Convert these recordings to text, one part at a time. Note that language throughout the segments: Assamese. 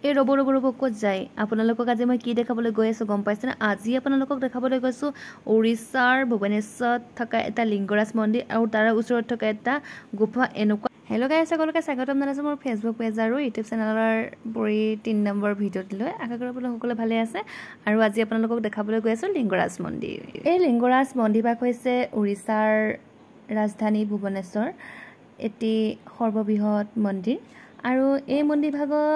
এই ৰব ক'ত যায় আপোনালোকক আজি মই কি দেখাবলৈ গৈ আছোঁ গম পাইছেনে আজি আপোনালোকক দেখাবলৈ গৈছোঁ উৰিষ্যাৰ ভুৱনেশ্বৰত থকা এটা লিংগৰাজ মন্দিৰ আৰু তাৰ ওচৰত থকা এটা গুফা এনেকুৱা হেল্ল' গাইজ সকলোকে স্বাগতম জনাইছোঁ মোৰ ফেচবুক পেজ আৰু ইউটিউব চেনেলৰ পৰি ৩ নম্বৰ ভিডিঅ'টোলৈ আশা কৰোঁ আপোনালোক সকলো ভালে আছে আৰু আজি আপোনালোকক দেখাবলৈ গৈ আছোঁ লিংগৰাজ মন্দিৰ এই লিংগৰাজ মন্দিৰভাগ হৈছে উৰিষ্যাৰ ৰাজধানী ভুৱনেশ্বৰ এটি সৰ্ববৃহৎ মন্দিৰ আৰু এই মন্দিৰভাগৰ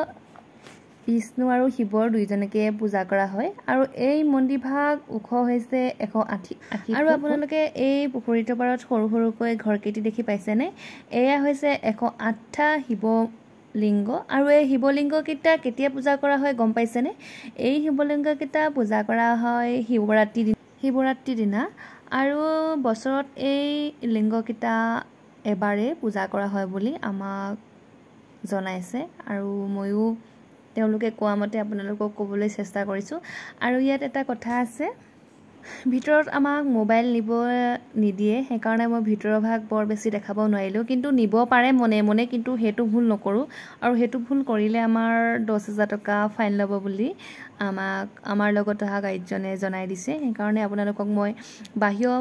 বিষ্ণু আৰু শিৱৰ দুইজনকে পূজা কৰা হয় আৰু এই মন্দিৰভাগ ওখ হৈছে 180 আৰু আপোনালোকে এই পুখুৰীটোৰ পাৰত সৰু সৰুকৈ ঘৰকেইটি দেখি পাইছেনে এয়া হৈছে 108টা শিৱলিংগ আৰু এই শিৱলিংগকেইটা কেতিয়া পূজা কৰা হয় গম পাইছেনে এই শিৱলিংগকেইটা পূজা কৰা হয় শিৱৰাত্ৰিৰ দিনা আৰু বছৰত এই লিংগকেইটা এবাৰে পূজা কৰা হয় বুলি আমাক জনাইছে আৰু ময়ো তেওঁলোকে কোৱা মতে আপোনালোকক ক'বলৈ চেষ্টা কৰিছোঁ আৰু ইয়াত এটা কথা আছে ভিতৰত আমাক মোবাইল নিব নিদিয়ে সেইকাৰণে মই ভিতৰৰ ভাগ বৰ বেছি দেখাব নোৱাৰিলোঁ কিন্তু নিব পাৰে মনে মনে কিন্তু সেইটো ভুল নকৰোঁ আৰু সেইটো ভুল কৰিলে আমাৰ 10,000 টকা ফাইন ল'ব বুলি আমাৰ লগত অহা গাইডজনে জনাই দিছে সেইকাৰণে আপোনালোকক মই বাহিৰৰ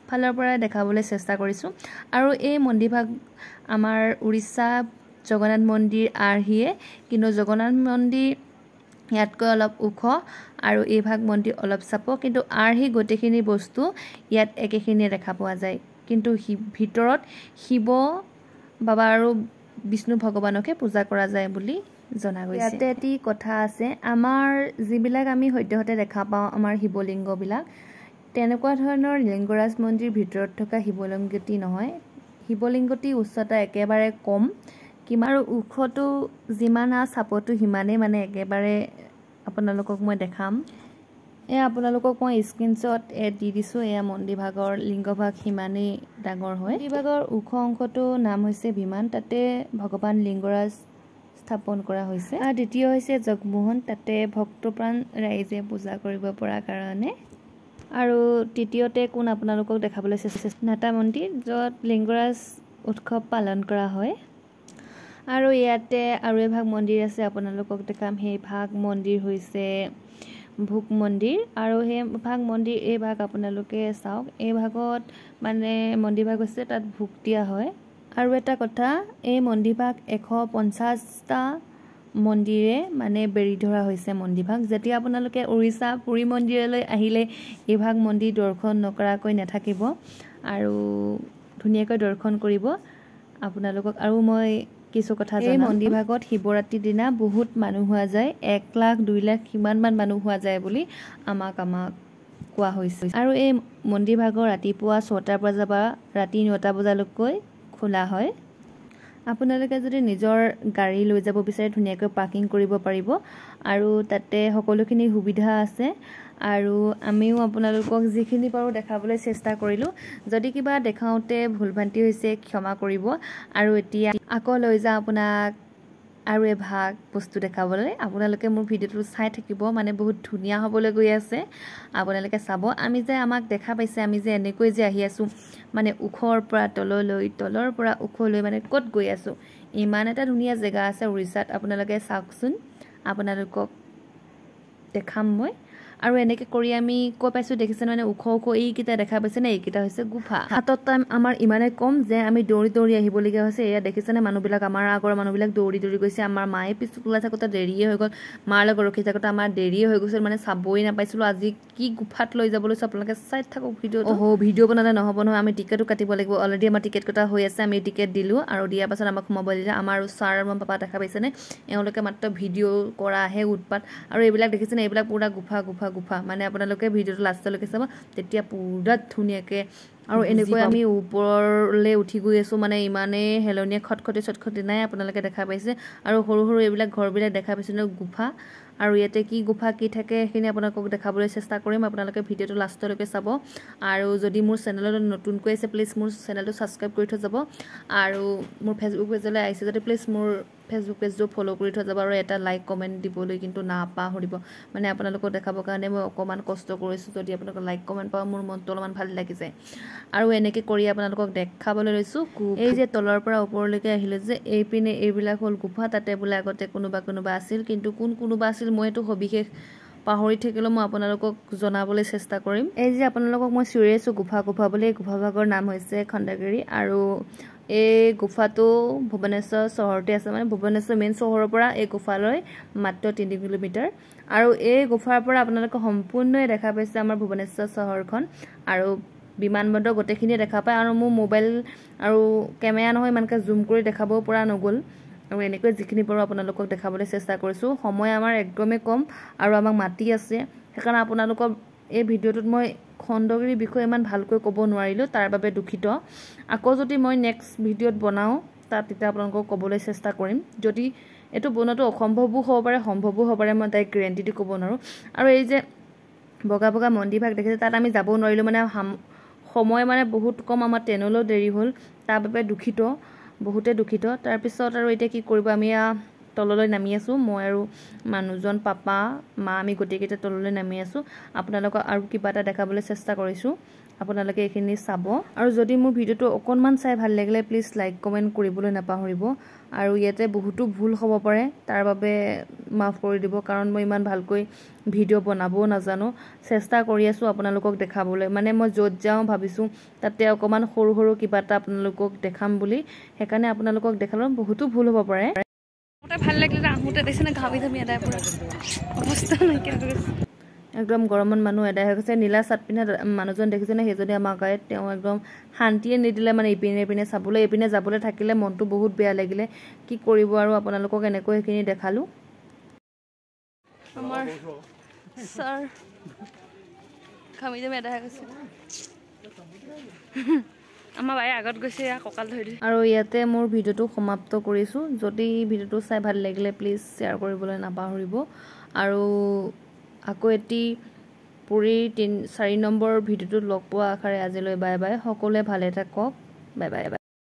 ফালৰ পৰা দেখাবলৈ চেষ্টা কৰিছোঁ আৰু এই মন্দিৰভাগ আমাৰ উৰিষ্যা জগন্নাথ মন্দিৰ আৰ্হিয়ে কিন্তু জগন্নাথ মন্দিৰ ইয়াতকৈ অলপ ওখ আৰু এই ভাগ মন্দিৰ অলপ চাপ কিন্তু আৰ্হি গোটেইখিনি বস্তু ইয়াত একেখিনিয়ে দেখা পোৱা যায় কিন্তু ভিতৰত শিৱ বাবা আৰু বিষ্ণু ভগৱানকে পূজা কৰা যায় বুলি জনা গৈছে ইয়াতে এটি কথা আছে আমাৰ যিবিলাক আমি সদ্যহতে দেখা পাওঁ আমাৰ শিৱলিংগবিলাক তেনেকুৱা ধৰণৰ লিংগৰাজ মন্দিৰ ভিতৰত থকা শিৱলিংগটি নহয় শিৱলিংগটি উচ্চতা একেবাৰে কম আৰু ওখটো যিমান আৰু চাপটো সিমানেই মানে একেবাৰে আপোনালোকক মই দেখাম এয়া আপোনালোকক মই স্ক্ৰীনশ্বট দি দিছোঁ এয়া মন্দিৰভাগৰ লিংগভাগ সিমানেই ডাঙৰ হয় মন্দিৰভাগৰ ওখ অংশটো নাম হৈছে বিমান তাতে ভগৱান লিংগৰাজ স্থাপন কৰা হৈছে আৰু দ্বিতীয় হৈছে জগমোহন তাতে ভক্তপ্ৰাণ ৰাইজে পূজা কৰিব পৰা কাৰণে আৰু তৃতীয়তে কোন আপোনালোকক দেখাবলৈ চেষ্টা নাটা মন্দিৰ য'ত লিংগৰাজ উৎসৱ পালন কৰা হয় আৰু ইয়াতে আৰু এভাগ মন্দিৰ আছে আপোনালোকক দেখাম সেই ভাগ মন্দিৰ হৈছে ভোগ মন্দিৰ আৰু সেই ভাগ মন্দিৰ এই ভাগ আপোনালোকে চাওক এই ভাগত মানে মন্দিৰভাগ হৈছে তাত ভোগ দিয়া হয় আৰু এটা কথা এই মন্দিৰভাগ 150টা মন্দিৰে মানে বেৰি ধৰা হৈছে মন্দিৰভাগ যেতিয়া আপোনালোকে উৰিষ্যা পুৰী মন্দিৰলৈ আহিলে এই ভাগ মন্দিৰ দৰ্শন নকৰাকৈ নাথাকিব আৰু ধুনীয়াকৈ দৰ্শন কৰিব আপোনালোকক আৰু মই কিছু কথা এই মন্দিৰভাগত শিৱৰাত্ৰিৰ দিনা বহুত মানুহ হোৱা যায় 1 লাখ 2 লাখ কিমানমান মানুহ হোৱা যায় বুলি আমাক কোৱা হৈছে আৰু এই মন্দিৰভাগৰ ৰাতিপুৱা 6টা বজাৰ পৰা ৰাতি 9টা বজালৈকৈ খোলা হয় আপোনালোকে যদি নিজৰ গাড়ী লৈ যাব বিচাৰে ধুনীয়াকৈ পাৰ্কিং কৰিব পাৰিব আৰু তাতে সকলোখিনি সুবিধা আছে আৰু আমিও আপোনালোকক যিখিনি পাৰোঁ দেখাবলৈ চেষ্টা কৰিলোঁ যদি কিবা দেখাওঁতে ভুলভ্ৰান্তি হৈছে ক্ষমা কৰিব আৰু এতিয়া আকৌ লৈ যাওঁ আপোনাক আৰু এভাগ বস্তু দেখাবলৈ আপোনালোকে মোৰ ভিডিঅ'টো চাই থাকিব মানে বহুত ধুনীয়া হ'বলৈ গৈ আছে আপোনালোকে চাব আমি যে আমাক দেখা পাইছে আমি যে এনেকৈ যে আহি আছোঁ মানে ওখৰ পৰা তললৈ তলৰ পৰা ওখলৈ মানে ক'ত গৈ আছোঁ ইমান এটা ধুনীয়া জেগা আছে উৰিষ্যাত আপোনালোকে চাওকচোন আপোনালোকক দেখাম মই আৰু এনেকৈ কৰি আমি কৈ পাইছোঁ দেখিছে মানে ওখ এইকেইটা দেখা পাইছে নে এইকেইটা হৈছে গুফা হাতত টাইম আমাৰ ইমানেই কম যে আমি দৌৰি আহিবলগীয়া হৈছে এয়া দেখিছেনে মানুহবিলাক আমাৰ আগৰ মানুহবিলাক দৌৰি গৈছে আমাৰ মায়ে পিছত ওলাই থাকোঁতে দেৰিয়ে হৈ গ'ল মাৰ লগত ৰখি থাকোঁতে আমাৰ দেৰিয়ে হৈ গৈছিল মানে চাবই নাপাইছিলোঁ আজি কি গুফাত লৈ যাব লৈছোঁ আপোনালোকে চাই থাকক ভিডিঅ' বনালে নহ'ব নহয় আমি টিকেটো কাটিব লাগিব অলৰেডি আমাৰ টিকেট কটা হৈ আছে আমি টিকেট দিলোঁ আৰু দিয়াৰ পাছত আমাক সোমাব দিলে আমাৰ ছাৰ আৰু পাপা দেখা পাইছেনে এওঁলোকে মাত্ৰ ভিডিঅ' কৰাহে উৎপাত আৰু এইবিলাক দেখিছেনে এইবিলাক পুৰা গুফা মানে আপোনালোকে ভিডিঅ'টো লাষ্টলৈকে চাব তেতিয়া পুৰা ধুনীয়াকৈ আৰু এনেকৈ আমি ওপৰলৈ উঠি গৈ আছোঁ মানে ইমানেই হেলনীয়া খটখটি নাই আপোনালোকে দেখা পাইছে আৰু সৰু এইবিলাক ঘৰবিলাক দেখা পাইছে ন গুফা আৰু ইয়াতে কি গুফা কি থাকে সেইখিনি আপোনালোকক দেখাবলৈ চেষ্টা কৰিম আপোনালোকে ভিডিঅ'টো লাষ্টলৈকে চাব আৰু যদি মোৰ চেনেলত নতুনকৈ আছে প্লিজ মোৰ চেনেলটো ছাবস্ক্ৰাইব কৰি থৈ যাব আৰু মোৰ ফেচবুক পেজলৈ আহিছে যদি প্লিজ মোৰ ফেচবুক পেজটো ফ'ল' কৰি থৈ যাব আৰু এটা লাইক কমেণ্ট দিবলৈ কিন্তু নাপাহৰিব মানে আপোনালোকক দেখাবৰ কাৰণে মই অকণমান কষ্ট কৰিছোঁ যদি আপোনালোকে লাইক কমেণ্ট পাওঁ মোৰ মনটো অলপমান ভাল লাগি যায় আৰু এনেকৈ কৰি আপোনালোকক দেখাবলৈ লৈছোঁ। এই যে তলৰ পৰা ওপৰলৈকে আহিলে যে এইপিনে এইবিলাক হ'ল গুফা। তাতে বোলে আগতে কোনোবা আছিল, কিন্তু কোনোবা আছিল মই এইটো সবিশেষ পাহৰি থাকিলেও মই আপোনালোকক জনাবলৈ চেষ্টা কৰিম। এই যে আপোনালোকক মই চিঞৰি আছোঁ গুফা বুলি, এই গুফাভাগৰ নাম হৈছে খণ্ডগিৰি। আৰু এই গুফাটো ভুৱনেশ্বৰ চহৰতে আছে, মানে ভুৱনেশ্বৰ মেইন চহৰৰ পৰা এই গুফালৈ মাত্ৰ 3 কিলোমিটাৰ। আৰু এই গুফাৰ পৰা আপোনালোকে সম্পূৰ্ণই দেখা পাইছে আমাৰ ভুৱনেশ্বৰ চহৰখন আৰু বিমানবন্দৰ গোটেইখিনিয়ে দেখা পায়। আৰু মোৰ মোবাইল আৰু কেমেৰা নহয় ইমানকৈ জুম কৰি দেখাব পৰা নগ'ল, আৰু এনেকৈ যিখিনি পাৰোঁ আপোনালোকক দেখাবলৈ চেষ্টা কৰিছোঁ। সময় আমাৰ একদমেই কম আৰু আমাক মাতি আছে, সেইকাৰণে আপোনালোকক এই ভিডিঅ'টোত মই খণ্ডগিৰিৰ বিষয়ে ইমান ভালকৈ ক'ব নোৱাৰিলোঁ, তাৰ বাবে দুখিত। আকৌ যদি মই নেক্সট ভিডিঅ'ত বনাওঁ তেতিয়া আপোনালোকক ক'বলৈ চেষ্টা কৰিম। যদি এইটো বনোৱাটো অসম্ভৱো হ'ব পাৰে, সম্ভৱো হ'ব পাৰে, মই ডাইৰেক্ট গেৰেণ্টি দি ক'ব নোৱাৰোঁ। আৰু এই যে বগা মন্দিৰভাগ দেখিছে, তাত আমি যাব নোৱাৰিলোঁ, মানে সময় মানে বহুত কম, আমাৰ ট্ৰেইনলৈও দেৰি হ'ল, তাৰ বাবে দুখিত, বহুতে দুখিত। তাৰপিছত আৰু এতিয়া কি কৰিব, আমি তললৈ নামি আছোঁ, মই আৰু মানুহজন, পাপা, মা, আমি গোটেইকেইটা তললৈ নামি আছোঁ। আপোনালোকক আৰু কিবা এটা দেখাবলৈ চেষ্টা কৰিছোঁ, আপোনালোকে এইখিনি চাব। আৰু যদি মোৰ ভিডিঅ'টো অকণমান চাই ভাল লাগিলে প্লিজ লাইক কমেণ্ট কৰিবলৈ নাপাহৰিব। আৰু ইয়াতে বহুতো ভুল হ'ব পাৰে, তাৰ বাবে মাফ কৰি দিব, কাৰণ মই ইমান ভালকৈ ভিডিঅ' বনাবও নাজানো। চেষ্টা কৰি আছোঁ আপোনালোকক দেখাবলৈ, মানে মই য'ত যাওঁ ভাবিছোঁ তাতে অকণমান সৰু কিবা এটা আপোনালোকক দেখাম বুলি, সেইকাৰণে আপোনালোকক দেখালোঁ। বহুতো ভুল হ'ব পাৰে। ভাল লাগিলে আহোঁতে দেখিছেনে ঘামি এদাই পৰা অৱস্থা নাইকিয়া হৈ গৈছে, একদম গৰমত মানুহ এদাই হৈ গৈছে। নীলা চাৰ্ট পিন্ধা মানুহজন দেখিছেনে, সেইজনে আমাৰ গাড়ীত, তেওঁ একদম শান্তিয়ে নিদিলে, মানে ইপিনে চাবলৈ, এইপিনে যাবলৈ থাকিলে মনটো বহুত বেয়া লাগিলে। কি কৰিব আৰু আপোনালোকক এনেকৈ সেইখিনি দেখালোঁ। আমাৰ ছাৰ ঘামি এদাই হৈ গৈছে, আমাৰ বায়ে আগত গৈছে, কঁকাল ধৰি। আৰু ইয়াতে মোৰ ভিডিঅ'টো সমাপ্ত কৰিছোঁ। যদি ভিডিঅ'টো চাই ভাল লাগিলে প্লিজ শ্বেয়াৰ কৰিবলৈ নাপাহৰিব। আৰু আকৌ এটি পুৰি 4 নম্বৰ ভিডিঅ'টোত লগ পোৱা আশাৰে আজিলৈ বাই বাই। সকলোৱে ভালে থাকক, বাই বাই।